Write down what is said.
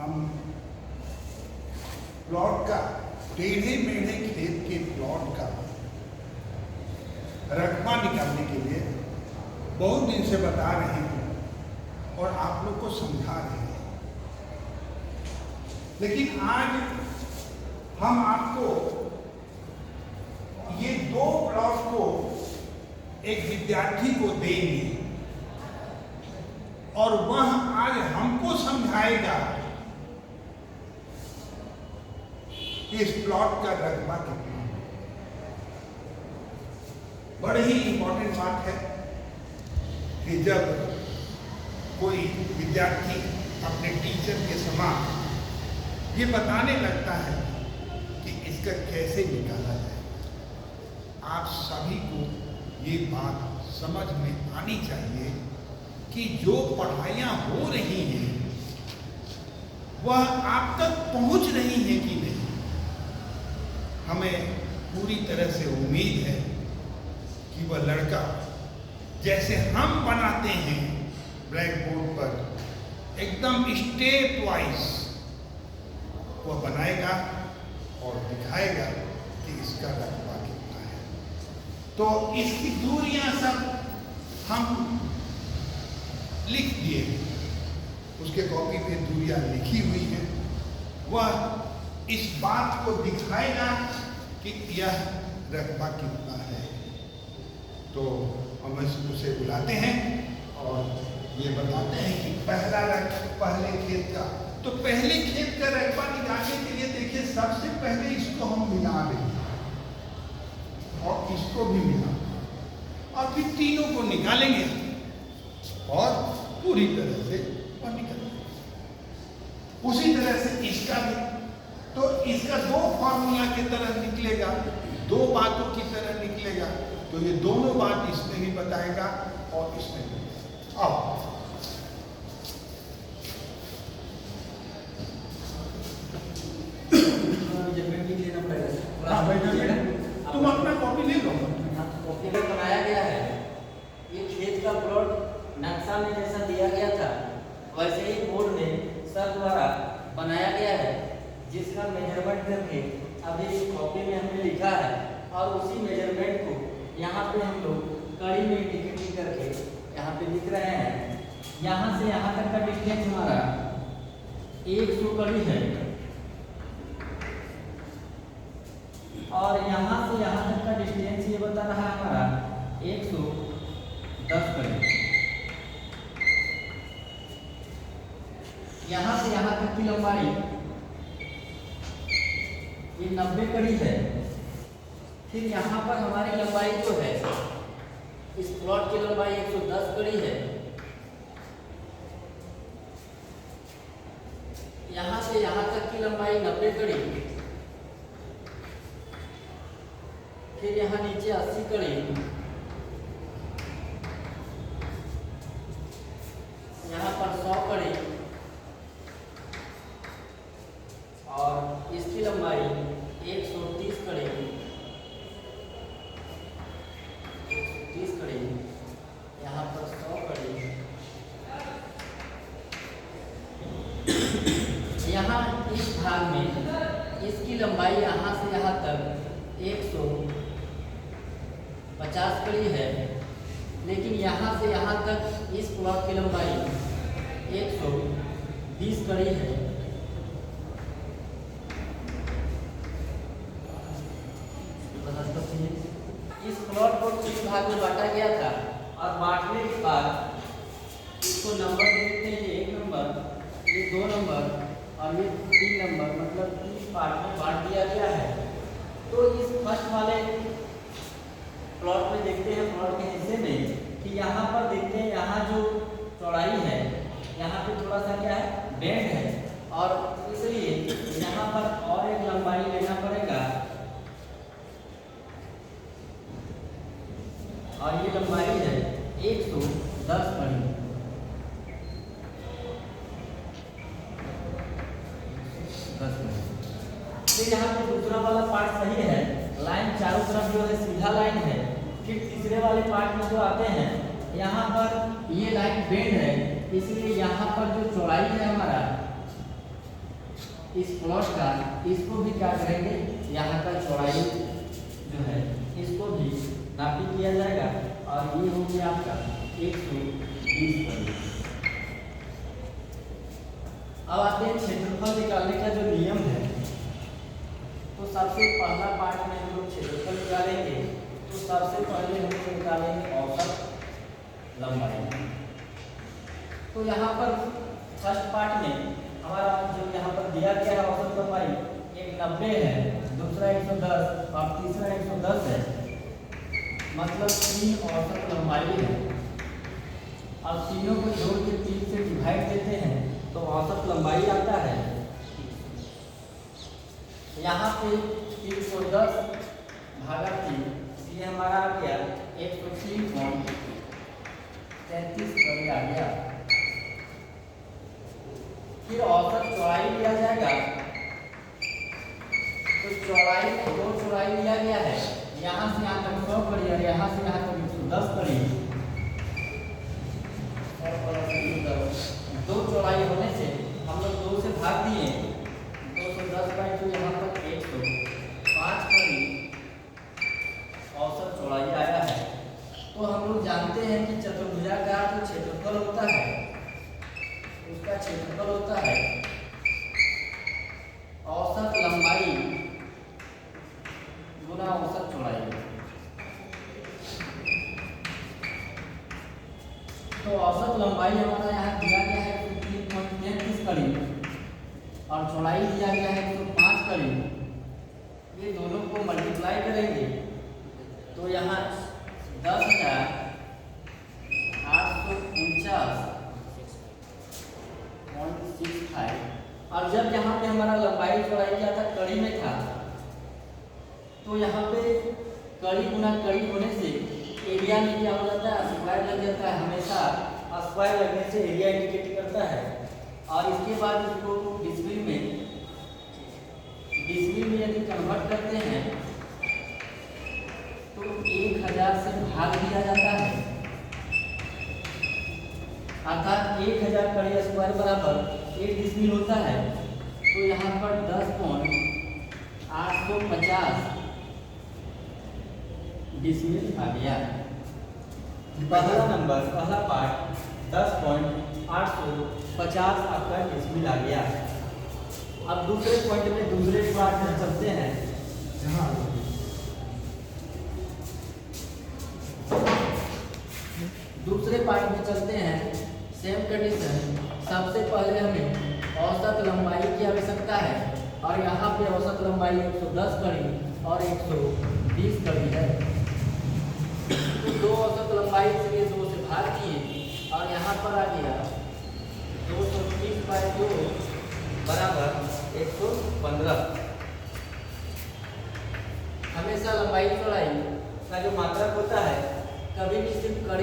हम प्लॉट का, टेढ़े मेढ़े खेत के प्लॉट का रकबा निकालने के लिए बहुत दिन से बता रहे हैं और आप लोग को समझा रहे हैं, लेकिन आज हम आपको ये दो प्लॉट को एक विद्यार्थी को देंगे और वह आज हमको समझाएगा कि इस प्लॉट का रकबा कितना है। बड़ी ही इंपॉर्टेंट बात है कि जब कोई विद्यार्थी अपने टीचर के समान ये बताने लगता है कि इसका कैसे निकाला जाए। आप सभी को ये बात समझ में आनी चाहिए कि जो पढ़ाइयाँ हो रही हैं वह आप तक पहुँच रही हैं कि नहीं। हमें पूरी तरह से उम्मीद है कि वह लड़का जैसे हम बनाते हैं ब्लैक बोर्ड पर एकदम स्टेप वाइज वह बनाएगा और दिखाएगा कि इसका रकबा कितना है। तो इसकी दूरियां सब हम लिख दिए, उसके कॉपी पे दूरियां लिखी हुई हैं। वह इस बात को दिखाएगा कि यह रकबा कितना है। तो हम उसे बुलाते हैं और ये बताते हैं कि पहले खेत का, तो पहले खेत का रकबा निकालने के लिए देखिए सबसे पहले इसको हम मिला देंगे और इसको भी मिला और फिर तीनों को निकालेंगे और पूरी तरह से वह निकलेगा। उसी तरह से इसका भी, तो इसका दो फॉर्मूला की तरह निकलेगा, दो बातों की तरह निकलेगा। तो ये दोनों बात इसमें भी बताएगा और इसमें भी। अब तुम अपना कॉपी ले लो। कॉपी में बनाया गया है ये खेत का प्लॉट नक्शा में जैसा दिया गया था वैसे ही बोर्ड में सर द्वारा बनाया गया है, जिसका मेजरमेंट करके अभी कॉपी में हमने लिखा है और उसी मेजरमेंट को यहाँ पे हम लोग कड़ी में इंडिकेटिंग करके यहाँ पे लिख रहे हैं। यहाँ से यहाँ तक का डिस्टेंस हमारा 100 कड़ी है और यहाँ से यहाँ तक का डिस्टेंस ये बता रहा है हमारा 110 कड़ी। यहाँ से यहाँ तक की लंबाई ये 90 कड़ी है। फिर यहाँ पर हमारी लंबाई जो है इस प्लॉट की लंबाई 110 कड़ी है। यहाँ से यहाँ तक की लंबाई 90 कड़ी, फिर यहाँ नीचे 80 कड़ी, यहाँ पर 100 कड़ी और इसकी लंबाई 130 कड़ी, 130 कड़ी, यहाँ पर 100 कड़ी। यहाँ इस भाग में इसकी लंबाई यहाँ से यहाँ तक 150 कड़ी है, लेकिन यहाँ से यहाँ तक इस प्लॉट की लंबाई 120 कड़ी है। इस प्लॉट को 3 भाग में बांटा गया था और बांटने के बाद इसको नंबर दे देते हैं। ये 1 नंबर, ये 2 नंबर और ये 3 नंबर, मतलब 3 पार्ट में बांट दिया गया है। तो इस फर्स्ट वाले प्लॉट में देखते हैं, प्लॉट के हिस्से में कि यहाँ पर देखते हैं यहाँ जो चौड़ाई है यहाँ पे थोड़ा सा क्या है, बेंड है और इसलिए यहाँ पर और एक लंबाई लेना पड़ेगा और ये लंबाई है 110 कड़ी। फिर यहाँ पे दूसरा वाला पार्ट सही है, लाइन चारों तरफ जो है सीधा लाइन है। फिर तीसरे वाले पार्ट में जो आते हैं यहाँ पर ये लाइन बेंड है, इसलिए यहाँ पर जो चौड़ाई है हमारा इस प्लॉट का इसको भी क्या करेंगे, यहाँ का चौड़ाई जो है इसको भी नापी किया जाएगा और ये हो गया आपका 120 पर। अब आते हैं क्षेत्रफल निकालने का जो नियम है। तो सबसे पहला पार्ट में हम लोग क्षेत्रफल निकालेंगे। तो सबसे पहले हम लोग निकालेंगे औसत लंबाई। तो यहाँ पर फर्स्ट पार्ट में हमारा जो यहाँ पर दिया गया है औसत लंबाई एक 90 है, दूसरा 110 और तीसरा 110 है, मतलब 3 औसत लंबाई है। अब तीनों को जोड़ के 3 से डिवाइड देते हैं तो औसत लंबाई आता है। यहाँ पे 310 भागा 3, ये हमारा आ गया 103.33 कभी आ गया। फिर औसत चौड़ाई लिया जाएगा। तो चौड़ाई में दो चौड़ाई लिया गया है, यहाँ से यहाँ तक 100 करी और यहाँ से यहाँ तक 110 करी। दो चौड़ाई होने से हम लोग 2 से भाग दिए, 210 बाई 2 यहाँ पर 105 करी औसत चौड़ाई आया है। तो हम लोग जानते हैं कि चतुर्भुजाकार जो क्षेत्रफल होता है उसका क्षेत्रफल होता है औसत लंबाई गुना औसत चौड़ाई। तो औसत लंबाई हमारा यहाँ दिया गया है 3.33 करीब और चौड़ाई दिया गया है 105 करीब। ये दोनों को मल्टीप्लाई करेंगे तो यहाँ 10,849.65। और जब यहाँ पे हमारा लंबाई चौड़ाई क्या था, कड़ी में था, तो यहाँ पे कड़ी गुना कड़ी होने से एरिया में क्या हो जाता है, स्क्वायर लग जाता है। हमेशा स्क्वायर लगने से एरिया इंडिकेट करता है। और इसके बाद इसको डिसिमिल में यदि कन्वर्ट करते हैं तो 1000 से भाग दिया जाता है, अर्थात 1000 कड़ी स्क्वायर बराबर 1 डिसिमिल होता है। तो यहाँ पर 10.850 डिसिमिल आ गया। पहला नंबर, पहला पार्ट 10.850 आपका डिसिमिल आ गया। अब दूसरे पॉइंट में दूसरे पार्ट में चलते हैं। दूसरे पार्ट में चलते हैं, सेम कंडीशन। सबसे पहले हमें औसत लंबाई की आवश्यकता है और यहाँ पे औसत लंबाई 110 कड़ी और 120 कड़ी है। तो दो औसत लंबाई से 2 से भाग दिए और यहाँ पर आ गया 230/2 बराबर 115। हमेशा लंबाई चौड़ाई का जो मात्रक होता है कभी भी सिर्फ कड़ी